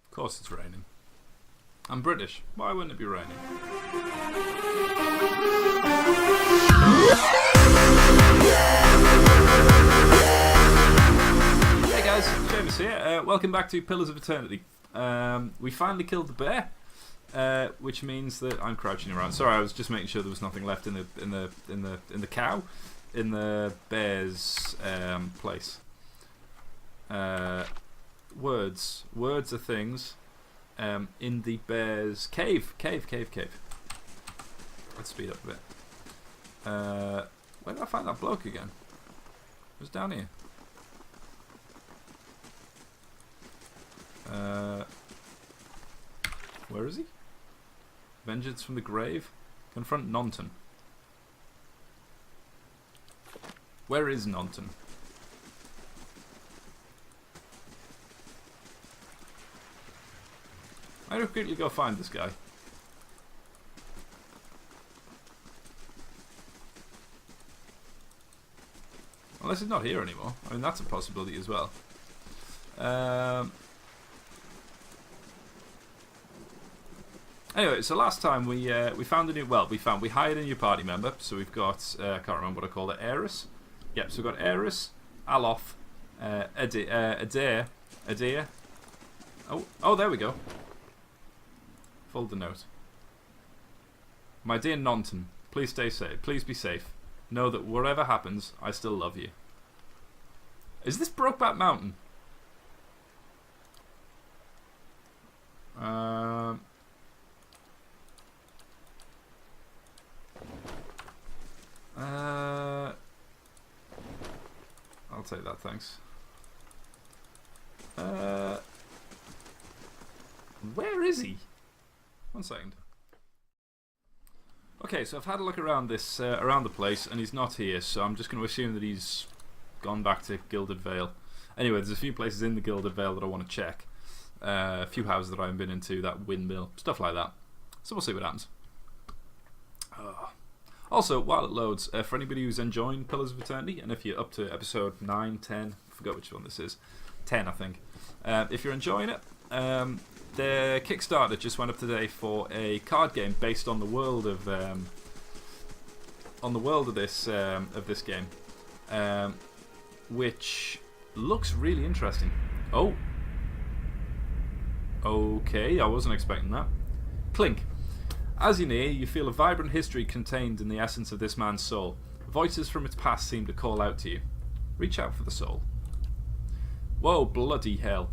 Of course it's raining. I'm British. Why wouldn't it be raining? Hey guys, Seamus here. Welcome back to Pillars of Eternity. We finally killed the bear, which means that I'm crouching around. Sorry, I was just making sure there was nothing left in the cow, in the bear's place. Words are things. In the bear's cave. Let's speed up a bit. Where did I find that bloke again? It was down here. Where is he? Vengeance from the grave. Confront Nonton. Where is Nonton? I'm going to quickly go find this guy. Unless he's not here anymore. I mean, that's a possibility as well. Anyway, so last time we found a new. Well, we hired a new party member. So we've got I can't remember what I called it. Eris. Yep. So we've got Eris, Aloth, Adair. Oh, there we go. Fold the note. My dear Nonton, please stay safe. Please be safe. Know that whatever happens, I still love you. Is this Brokeback Mountain? I'll take that, thanks. Where is he? 1 second. Okay, so I've had a look around this around the place, and he's not here. So I'm just going to assume that he's gone back to Gilded Vale. Anyway, there's a few places in the Gilded Vale that I want to check. A few houses that I haven't been into, that windmill, stuff like that. So we'll see what happens. Also, while it loads, for anybody who's enjoying Pillars of Eternity, and if you're up to episode 9, 10, I forgot which one this is, 10 I think. If you're enjoying it, the Kickstarter just went up today for a card game based on the world of this game, which looks really interesting. Oh, okay, I wasn't expecting that. Clink. As you near, you feel a vibrant history contained in the essence of this man's soul. Voices from its past seem to call out to you. Reach out for the soul. Whoa, bloody hell.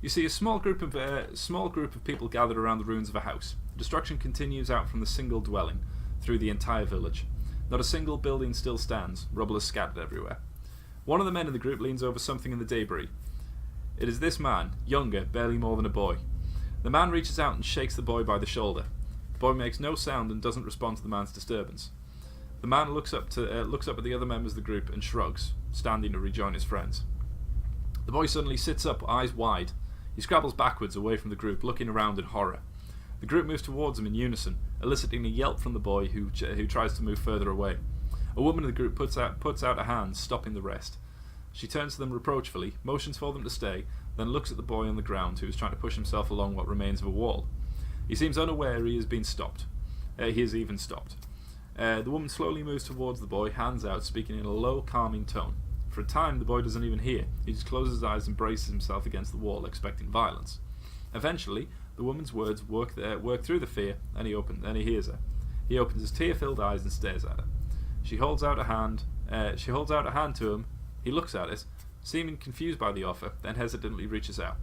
You see a small group of people gathered around the ruins of a house. Destruction continues out from the single dwelling, through the entire village. Not a single building still stands. Rubble is scattered everywhere. One of the men in the group leans over something in the debris. It is this man, younger, barely more than a boy. The man reaches out and shakes the boy by the shoulder. The boy makes no sound and doesn't respond to the man's disturbance. The man looks up at the other members of the group and shrugs, standing to rejoin his friends. The boy suddenly sits up, eyes wide. He scrabbles backwards away from the group, looking around in horror. The group moves towards him in unison, eliciting a yelp from the boy who tries to move further away. A woman in the group puts out a hand, stopping the rest. She turns to them reproachfully, motions for them to stay, then looks at the boy on the ground who is trying to push himself along what remains of a wall. He seems unaware he has been stopped. He is even stopped. The woman slowly moves towards the boy, hands out, speaking in a low, calming tone. For a time, the boy doesn't even hear. He just closes his eyes and braces himself against the wall, expecting violence. Eventually, the woman's words work through the fear, and he hears her. He opens his tear-filled eyes and stares at her. She holds out a hand to him. He looks at it, seeming confused by the offer, then hesitantly reaches out.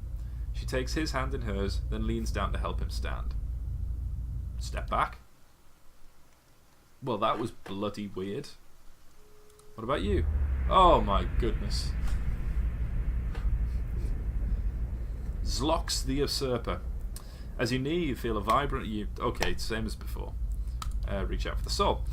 She takes his hand in hers, then leans down to help him stand. Step back. Well, that was bloody weird. What about you? Oh my goodness. Zlox the Usurper. As you near, you feel a vibrant... Okay, same as before. Reach out for the soul.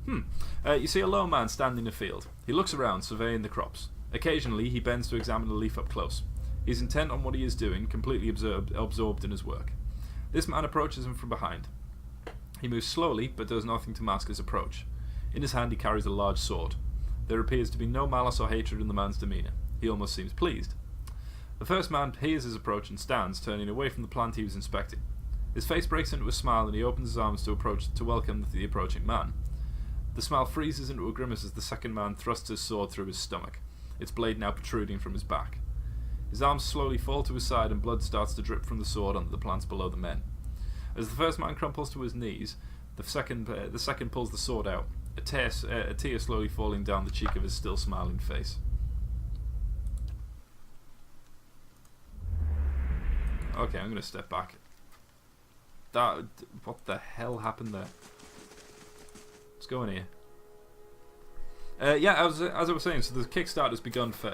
You see a lone man standing in a field. He looks around, surveying the crops. Occasionally, he bends to examine a leaf up close. He's intent on what he is doing, completely absorbed in his work. This man approaches him from behind. He moves slowly, but does nothing to mask his approach. In his hand, he carries a large sword. There appears to be no malice or hatred in the man's demeanour. He almost seems pleased. The first man hears his approach and stands, turning away from the plant he was inspecting. His face breaks into a smile and he opens his arms to welcome the approaching man. The smile freezes into a grimace as the second man thrusts his sword through his stomach, its blade now protruding from his back. His arms slowly fall to his side and blood starts to drip from the sword onto the plants below the men. As the first man crumples to his knees, the second pulls the sword out, a tear slowly falling down the cheek of his still smiling face. Okay, I'm going to step back. What the hell happened there? What's going here? Yeah, as I was saying, so the Kickstarter has begun for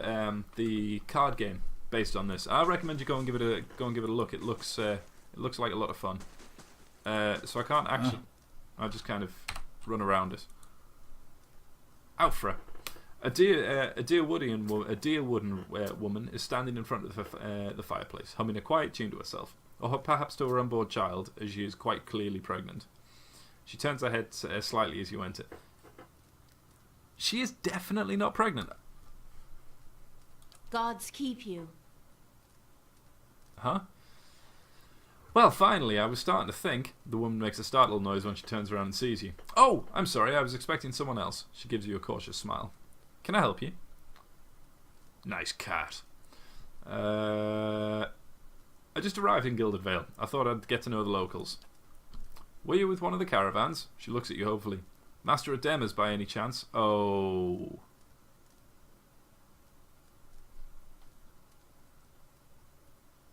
the card game based on this. I recommend you go and give it a look. It looks like a lot of fun. So I can't actually. I'll just kind of run around it. Alfra, a dear wooden woman is standing in front of the fireplace, humming a quiet tune to herself, or perhaps to her unborn child, as she is quite clearly pregnant. She turns her head slightly as you enter. She is definitely not pregnant. Gods keep you. Huh? Well, finally, I was starting to think. The woman makes a startled noise when she turns around and sees you. Oh, I'm sorry, I was expecting someone else. She gives you a cautious smile. Can I help you? Nice cat. I just arrived in Gilded Vale. I thought I'd get to know the locals. Were you with one of the caravans? She looks at you hopefully. Master Adema's by any chance? Oh.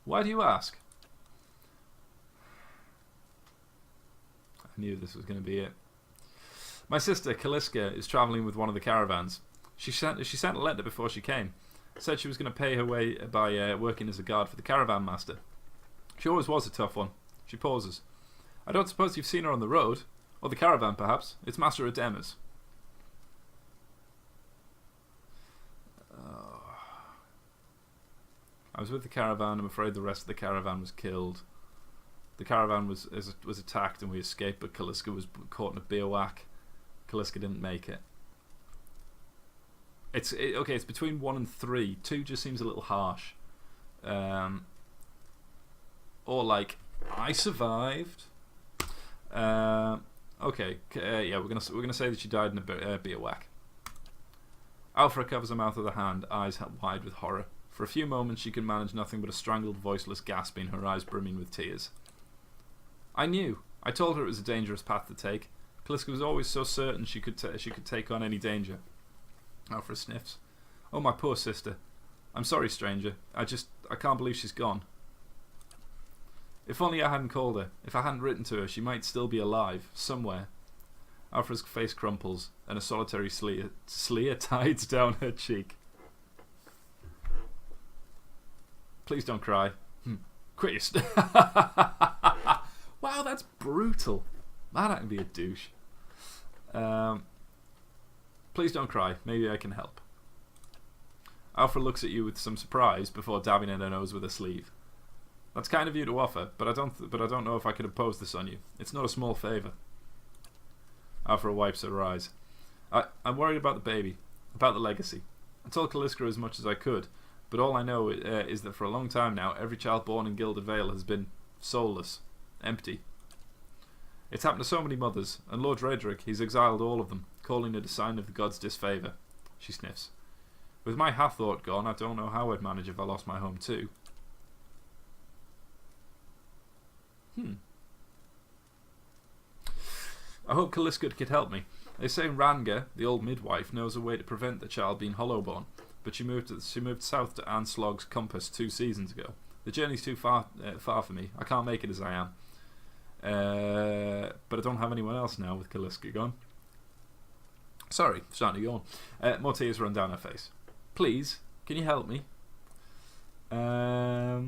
Why do you ask? I knew this was going to be it. My sister, Kaliska, is travelling with one of the caravans. She sent a letter before she came. Said she was going to pay her way by working as a guard for the caravan master. She always was a tough one. She pauses. I don't suppose you've seen her on the road? Or the caravan, perhaps? It's Master Adema's. I was with the caravan. I'm afraid the rest of the caravan was killed. The caravan was attacked and we escaped, but Kaliska was caught in a bivouac. Kaliska didn't make it. Okay, it's between 1 and 3. 2 just seems a little harsh. Or like, I survived. Okay, yeah, we're gonna say that she died in a bivouac. Alfra covers her mouth with her hand, eyes wide with horror. For a few moments she can manage nothing but a strangled, voiceless gasping, her eyes brimming with tears. I knew. I told her it was a dangerous path to take. Kaliska was always so certain she could take on any danger. Alfra sniffs. Oh, my poor sister. I'm sorry, stranger. I can't believe she's gone. If only I hadn't called her. If I hadn't written to her, she might still be alive, somewhere. Alfra's face crumples, and a solitary sleer tides down her cheek. Please don't cry. Quit your Wow, that's brutal. Man, I can be a douche. Please don't cry. Maybe I can help. Alfra looks at you with some surprise before dabbing at her nose with her sleeve. That's kind of you to offer, but I don't know if I could impose this on you. It's not a small favour. Alfra wipes her eyes. I'm worried about the baby, about the legacy. I told Kaliska as much as I could, but all I know is that for a long time now, every child born in Gilded Vale has been soulless, empty. It's happened to so many mothers, and Lord Redrick, he's exiled all of them, calling it a sign of the gods' disfavour. She sniffs. With my Hathort gone, I don't know how I'd manage if I lost my home too. I hope Kaliska could help me. They say Ranga, the old midwife, knows a way to prevent the child being hollowborn, but she moved south to Anslog's Compass 2 seasons ago. The journey's too far for me. I can't make it as I am. But I don't have anyone else now with Kaliska gone. Sorry, starting to yawn. More tears run down her face. Please, can you help me? I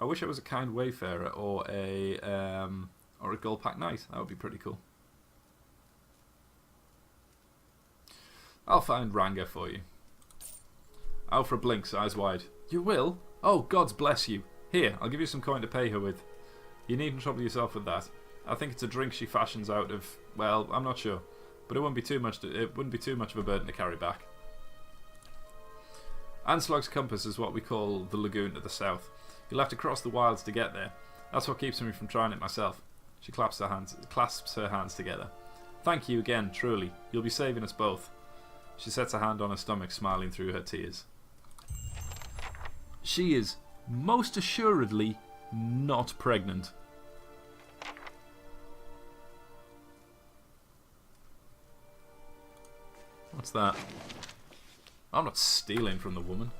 wish I was a kind wayfarer or a Gullpack knight. That would be pretty cool. I'll find Ranga for you. Alfra blinks, eyes wide. You will? Oh, gods bless you. Here, I'll give you some coin to pay her with. You needn't trouble yourself with that. I think it's a drink she fashions out of, well, I'm not sure, but it wouldn't be too much of a burden to carry back. Anslog's compass is what we call the lagoon to the south. You'll have to cross the wilds to get there. That's what keeps me from trying it myself. She clasps her hands together. Thank you again, truly. You'll be saving us both. She sets a hand on her stomach, smiling through her tears. She is most assuredly not pregnant. What's that? I'm not stealing from the woman.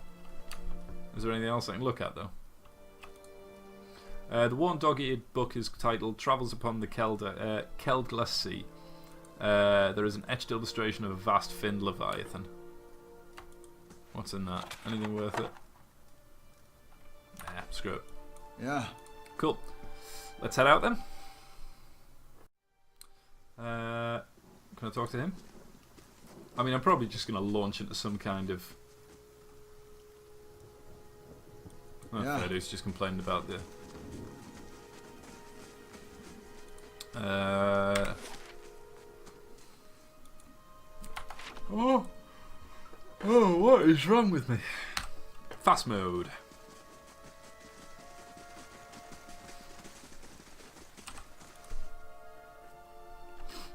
Is there anything else I can look at, though? The worn dog-eared book is titled Travels Upon the Keldglas Sea. There is an etched illustration of a vast finned leviathan. What's in that? Anything worth it? Nah, screw it. Yeah. Cool. Let's head out then. Can I talk to him? I mean, I'm probably just going to launch into some kind of... Yeah. Fairdude's just complaining about the... Oh, what is wrong with me? Fast mode.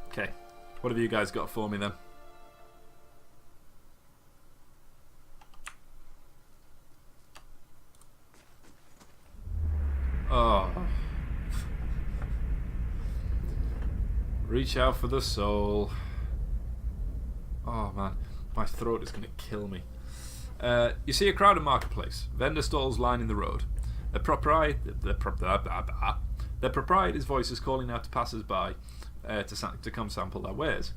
Okay, what have you guys got for me then? Oh. Reach out for the soul. Oh man, my throat is going to kill me. You see a crowded marketplace. Vendor stalls lining the road. The proprietor's voice is calling out to passers-by to come sample their wares.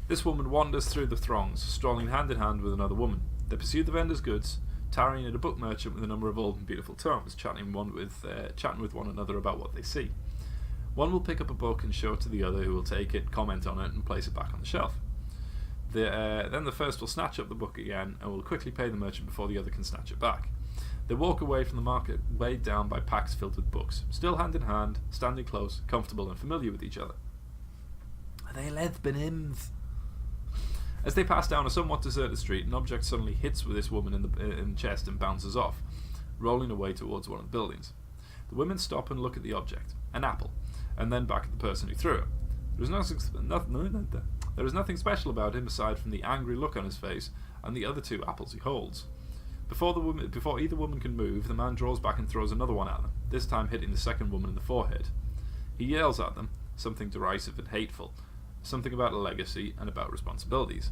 This woman wanders through the throngs, strolling hand in hand with another woman. They pursue the vendor's goods, tarrying at a book merchant with a number of old and beautiful tomes, chatting with one another about what they see. One will pick up a book and show it to the other, who will take it, comment on it, and place it back on the shelf. Then the first will snatch up the book again and will quickly pay the merchant before the other can snatch it back. They walk away from the market, weighed down by packs filled with books, still hand in hand, standing close, comfortable and familiar with each other. Are they Lethbenims? As they pass down a somewhat deserted street, an object suddenly hits with this woman in the chest and bounces off, rolling away towards one of the buildings. The women stop and look at the object, an apple, and then back at the person who threw it. There is nothing special about him aside from the angry look on his face and the other two apples he holds. Before either woman can move, the man draws back and throws another one at them, this time hitting the second woman in the forehead. He yells at them, something derisive and hateful, something about a legacy and about responsibilities.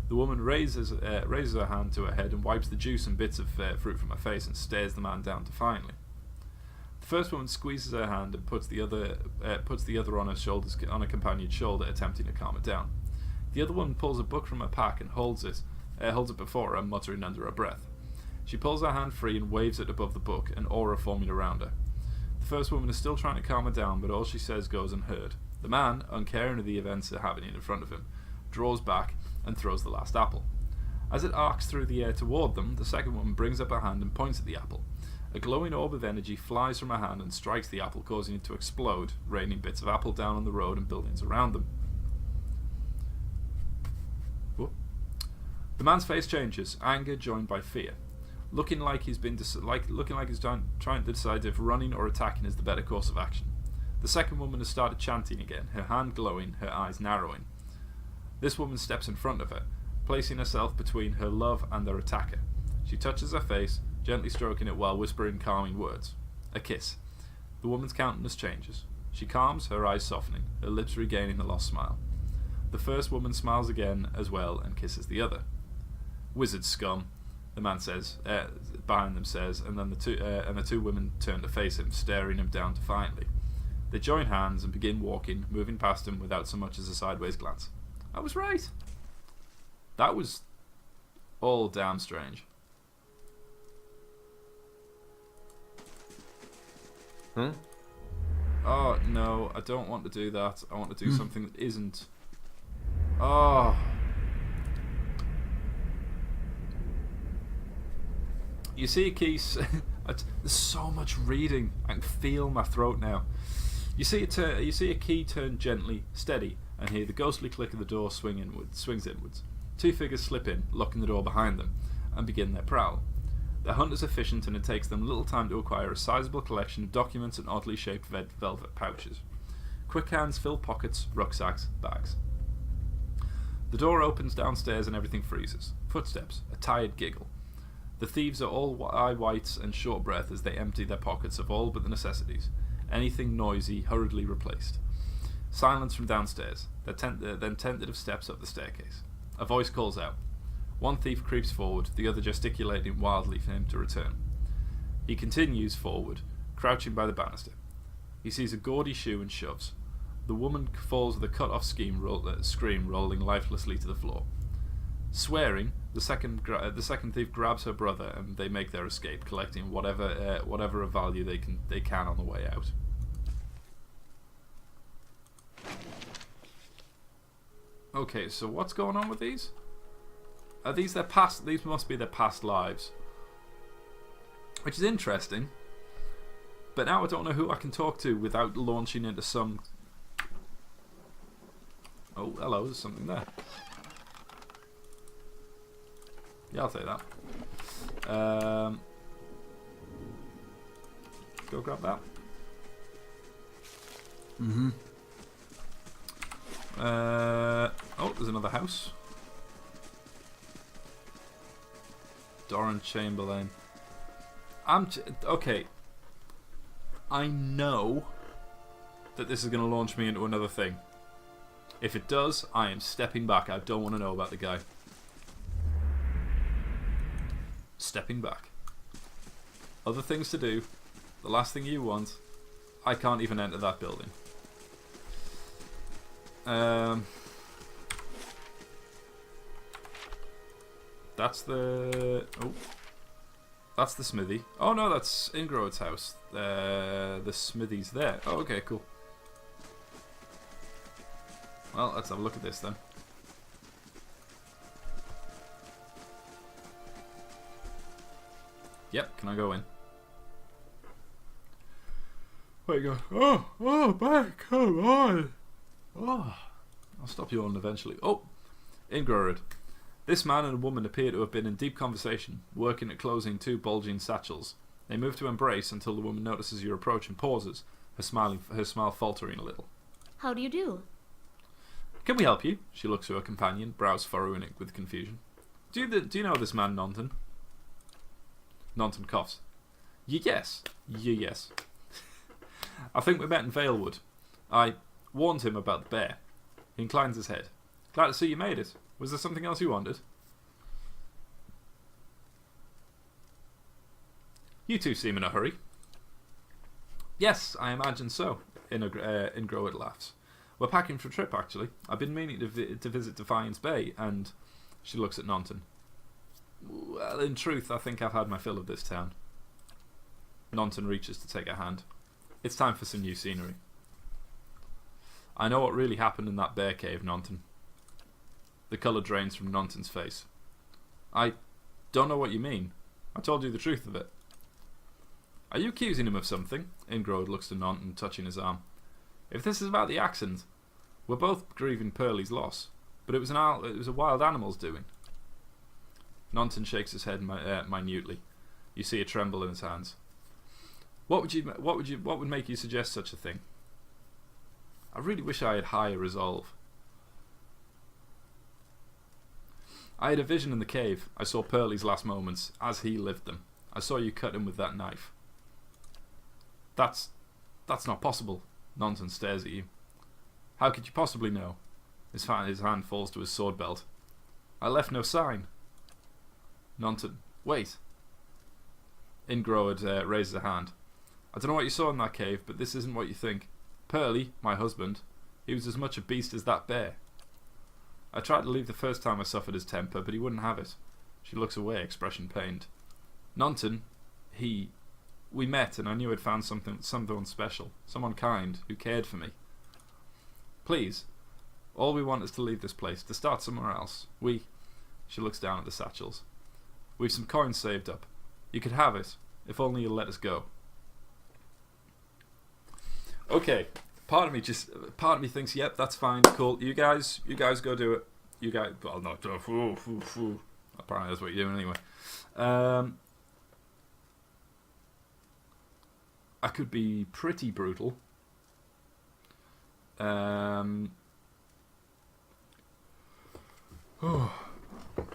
The woman raises her hand to her head and wipes the juice and bits of fruit from her face and stares the man down defiantly. The first woman squeezes her hand and puts the other on her companion's shoulder, attempting to calm it down. The other woman pulls a book from her pack and holds it before her, muttering under her breath. She pulls her hand free and waves it above the book, an aura forming around her. The first woman is still trying to calm her down, but all she says goes unheard. The man, uncaring of the events that are happening in front of him, draws back and throws the last apple. As it arcs through the air toward them, the second woman brings up her hand and points at the apple. A glowing orb of energy flies from her hand and strikes the apple, causing it to explode, raining bits of apple down on the road and buildings around them. Whoop. The man's face changes, anger joined by fear, looking like he's trying to decide if running or attacking is the better course of action. The second woman has started chanting again, her hand glowing, her eyes narrowing. This woman steps in front of her, placing herself between her love and their attacker. She touches her face, gently stroking it while whispering calming words. A kiss. The woman's countenance changes. She calms, her eyes softening, her lips regaining the lost smile. The first woman smiles again as well and kisses the other. Wizard scum, the man says, behind them says, and then the two women turn to face him, staring him down defiantly. They join hands and begin walking, moving past him without so much as a sideways glance. I was right. That was all damn strange. Oh, no, I don't want to do that. I want to do something that isn't. Oh. You see a key... There's so much reading. I can feel my throat now. You see a key turn gently, steady, and hear the ghostly click of the door swings inwards. Two figures slip in, locking the door behind them, and begin their prowl. Their hunt is efficient, and it takes them little time to acquire a sizable collection of documents and oddly shaped velvet pouches. Quick hands fill pockets, rucksacks, bags. The door opens downstairs and everything freezes. Footsteps, a tired giggle. The thieves are all eye whites and short breath as they empty their pockets of all but the necessities. Anything noisy hurriedly replaced. Silence from downstairs, then tentative steps up the staircase. A voice calls out. One thief creeps forward, the other gesticulating wildly for him to return. He continues forward, crouching by the banister. He sees a gaudy shoe and shoves. The woman falls with a cut-off scream, rolling lifelessly to the floor. Swearing, the second thief grabs her brother, and they make their escape, collecting whatever of value they can on the way out. Okay, so what's going on with these? Are these their past? These must be their past lives, which is interesting. But now I don't know who I can talk to without launching into some. Oh, hello, there's something there. Yeah, I'll take that. Go grab that. Mm-hmm. Oh, there's another house. Doran Chamberlain. Okay. I know that this is going to launch me into another thing. If it does, I am stepping back. I don't want to know about the guy. Stepping back. Other things to do. The last thing you want. I can't even enter that building. That's the... Oh. That's the smithy. Oh no, that's Ingroad's house. The smithy's there. Oh, okay, cool. Well, let's have a look at this then. Yep, can I go in? Wait, go. Oh, back, come on. Oh, I'll stop yawning eventually. Oh, Ingroad. This man and a woman appear to have been in deep conversation, working at closing two bulging satchels. They move to embrace until the woman notices your approach and pauses, her smile faltering a little. How do you do? Can we help you? She looks to her companion, brows furrowing it with confusion. Do you know this man, Nonton? Nonton coughs. Yes. Yes. I think we met in Valewood. I warned him about the bear. He inclines his head. Glad to see you made it. Was there something else you wanted? You two seem in a hurry. Yes, I imagine so. Ingroad laughs. We're packing for a trip, actually. I've been meaning to visit Defiance Bay, and she looks at Nonton. Well, in truth, I think I've had my fill of this town. Nonton reaches to take her hand. It's time for some new scenery. I know what really happened in that bear cave, Nonton. The colour drains from Nonton's face. I don't know what you mean. I told you the truth of it. Are you accusing him of something? Ingroad looks to Nonton, touching his arm. If this is about the accident, we're both grieving Pearlie's loss, but it was a wild animal's doing. Nonton shakes his head minutely. You see a tremble in his hands. What would make you suggest such a thing? I really wish I had higher resolve. I had a vision in the cave. I saw Pearlie's last moments as he lived them. I saw you cut him with that knife. That's not possible. Nonton stares at you. How could you possibly know? His hand falls to his sword belt. I left no sign. Nonton, wait. Ingroad raises a hand. I don't know what you saw in that cave, but this isn't what you think. Pearlie, my husband, he was as much a beast as that bear. I tried to leave the first time I suffered his temper, but he wouldn't have it. She looks away, expression pained. Nonton, we met, and I knew I'd found someone special, someone kind, who cared for me. Please, all we want is to leave this place, to start somewhere else. She looks down at the satchels. We've some coins saved up. You could have it, if only you'll let us go. Okay, part of me thinks, yep, that's fine, cool. You guys go do it. You guys, well, not. Apparently that's what you're doing anyway. I could be pretty brutal.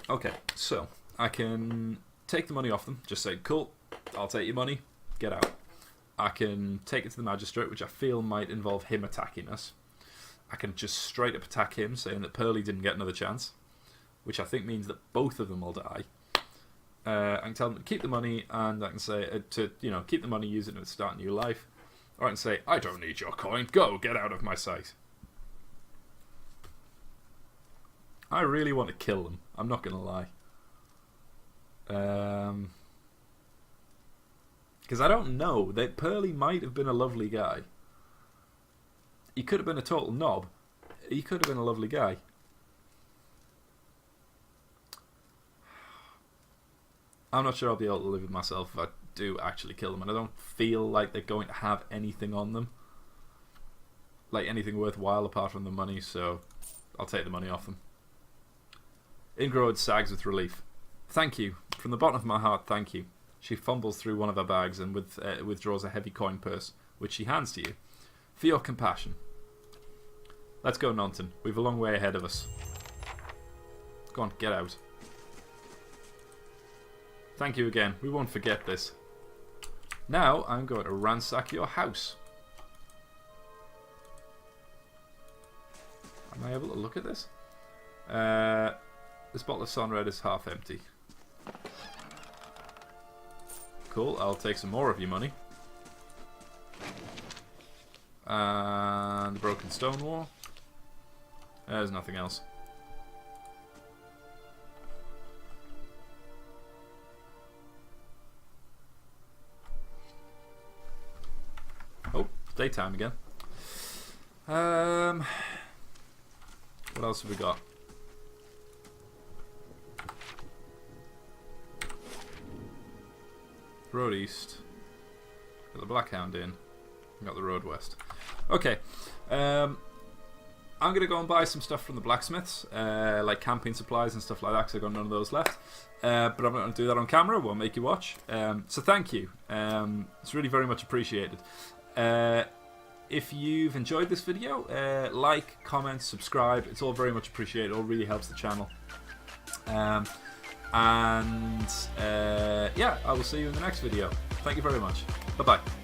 Okay, so I can take the money off them. Just say, cool, I'll take your money, get out. I can take it to the magistrate, which I feel might involve him attacking us. I can just straight up attack him, saying that Pearlie didn't get another chance, which I think means that both of them will die. I can tell them to keep the money, and I can say keep the money, use it to start a new life. Or I can say, I don't need your coin, go, get out of my sight. I really want to kill them, I'm not going to lie. Because I don't know, that Pearlie might have been a lovely guy. He could have been a total knob. He could have been a lovely guy. I'm not sure I'll be able to live with myself if I do actually kill them, and I don't feel like they're going to have anything on them. Like anything worthwhile apart from the money, so I'll take the money off them. Ingrode sags with relief. Thank you. From the bottom of my heart, thank you. She fumbles through one of her bags and withdraws a heavy coin purse, which she hands to you. For your compassion. Let's go, Nonton. We've a long way ahead of us. Go on, get out. Thank you again. We won't forget this. Now I'm going to ransack your house. Am I able to look at this? This bottle of Sonred is half empty. Cool, I'll take some more of your money. And the Broken Stone Wall. There's nothing else. Oh, it's daytime again. What else have we got? Road east. Got the Blackhound in. Got the road west. Okay. I'm going to go and buy some stuff from the blacksmiths, like camping supplies and stuff like that, because I've got none of those left. But I'm not going to do that on camera. We'll make you watch. So thank you. It's really very much appreciated. If you've enjoyed this video, like, comment, subscribe. It's all very much appreciated. It all really helps the channel. Yeah, I will see you in the next video. Thank you very much. Bye-bye.